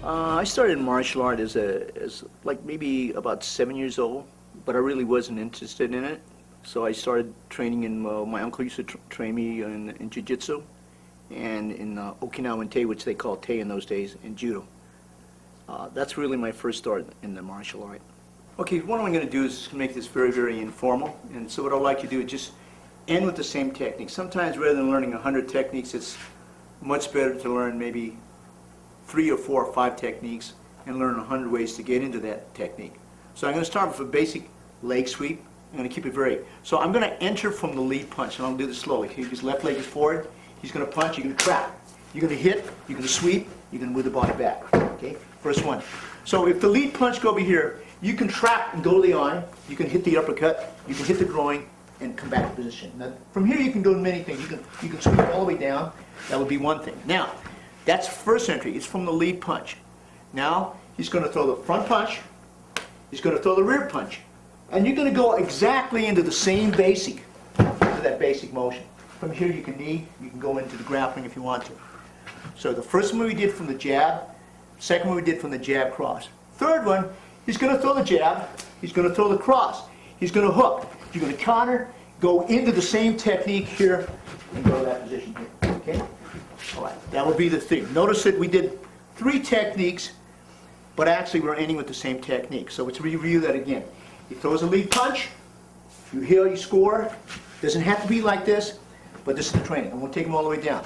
I started in martial art as like maybe about 7 years old, but I really wasn't interested in it. So I started training in, my uncle used to train me in jiu-jitsu and in Okinawan Te, which they called Te in those days, and judo. That's really my first start in the martial art. Okay, what I'm going to do is make this very, very informal. And so what I'd like to do is just end with the same technique. Sometimes rather than learning 100 techniques, it's much better to learn maybe 3 or 4 or 5 techniques and learn 100 ways to get into that technique. So I'm going to start with a basic leg sweep. I'm going to keep it very. So I'm going to enter from the lead punch, and I'll do this slowly. His left leg is forward. He's going to punch. You're going to trap. You're going to hit. You're going to sweep. You're going to move the body back. Okay. First one. So if the lead punch go over here, you can trap and go to the eye. You can hit the uppercut. You can hit the groin and come back to position. Now from here you can do many things. You can sweep all the way down. That would be one thing. Now that's first entry. It's from the lead punch. Now he's going to throw the front punch. He's going to throw the rear punch. And you're going to go exactly into the same basic, into that basic motion. From here you can knee, you can go into the grappling if you want to. So the first one we did from the jab, second one we did from the jab cross. Third one, he's going to throw the jab, he's going to throw the cross, he's going to hook. You're going to counter, go into the same technique here, and go to that position here. Okay? All right, that will be the thing. Notice that we did 3 techniques, but actually we're ending with the same technique. So let's review that again. He throws a lead punch, you heal, you score. Doesn't have to be like this, but this is the training. I'm going to take him all the way down.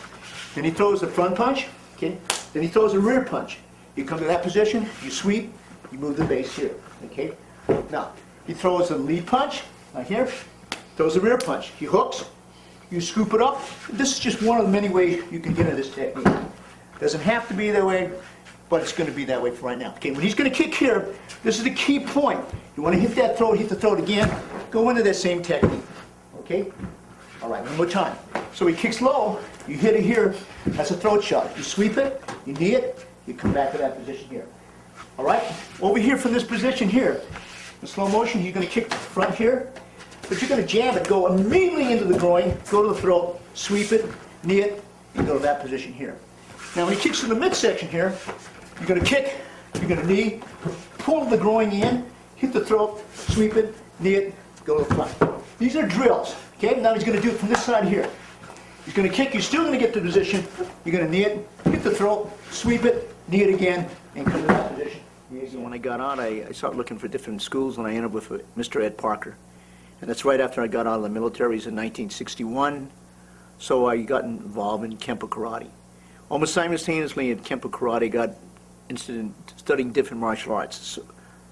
Then he throws the front punch, okay? Then he throws a rear punch. You come to that position, you sweep, you move the base here, okay? Now, he throws a lead punch, right here, throws a rear punch. He hooks, you scoop it up. This is just one of the many ways you can get into this technique. Doesn't have to be that way, but it's going to be that way for right now. Okay, when he's going to kick here, this is the key point. You want to hit that throat, hit the throat again, go into that same technique. Okay? All right, one more time. So he kicks low, you hit it here, that's a throat shot. You sweep it, you knee it, you come back to that position here. All right? Over here from this position here, in slow motion, you're going to kick the front here, but you're going to jab it, go immediately into the groin, go to the throat, sweep it, knee it, and go to that position here. Now when he kicks to the midsection here, you're going to kick, you're going to knee, pull the groin in, hit the throat, sweep it, knee it, go to the front. These are drills. Okay, now he's going to do it from this side here. He's going to kick, you're still going to get to the position, you're going to knee it, hit the throat, sweep it, knee it again, and come to that position. So when I got out, I started looking for different schools, and I ended up with Mr. Ed Parker. And that's right after I got out of the military. It was in 1961, so I got involved in Kempo Karate. Almost simultaneously in Kempo Karate, I got interested in studying different martial arts.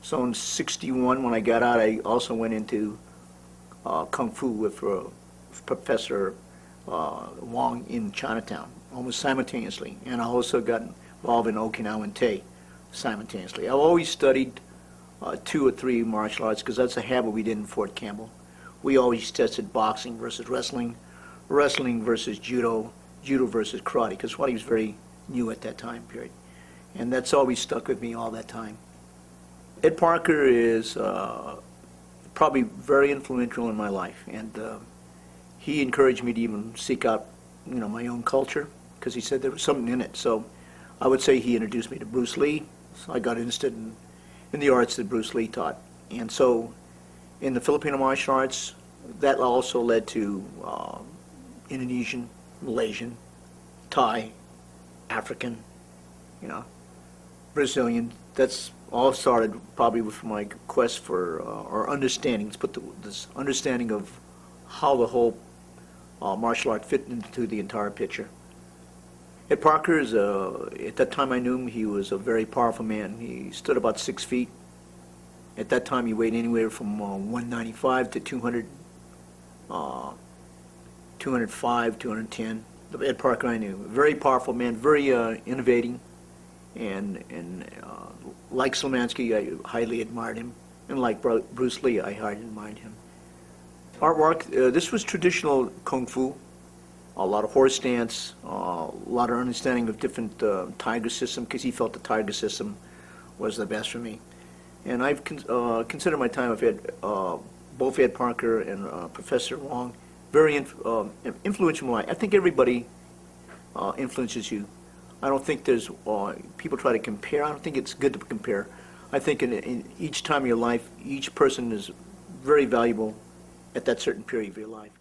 So in 61, when I got out, I also went into Kung Fu with Professor Wong in Chinatown, almost simultaneously. And I also got involved in Okinawan Te simultaneously. I've always studied 2 or 3 martial arts because that's a habit we did in Fort Campbell. We always tested boxing versus wrestling, wrestling versus judo, judo versus karate, because karate was very new at that time period. And that's always stuck with me all that time. Ed Parker is probably very influential in my life, and he encouraged me to even seek out, my own culture, because he said there was something in it. So I would say he introduced me to Bruce Lee, so I got interested in the arts that Bruce Lee taught. And so in the Filipino martial arts, that also led to Indonesian, Malaysian, Thai, African, Brazilian. That's all started probably with my quest for, or understanding, let's put this understanding of how the whole martial art fit into the entire picture. Ed Parker is, at that time I knew him, he was a very powerful man. He stood about 6 feet. At that time he weighed anywhere from 195 to 200, 205, 210. The Ed Parker I knew. Very powerful man, very innovating, and like Slemansky, I highly admired him, and like Bruce Lee, I highly admired him. Artwork, this was traditional Kung Fu, a lot of horse stance, a lot of understanding of different tiger system, because he felt the tiger system was the best for me. And I've considered my time with Ed, both Ed Parker and Professor Wong very influential in my life. I think everybody influences you I don't think there's, people try to compare. I don't think it's good to compare. I think in each time of your life, each person is very valuable at that certain period of your life.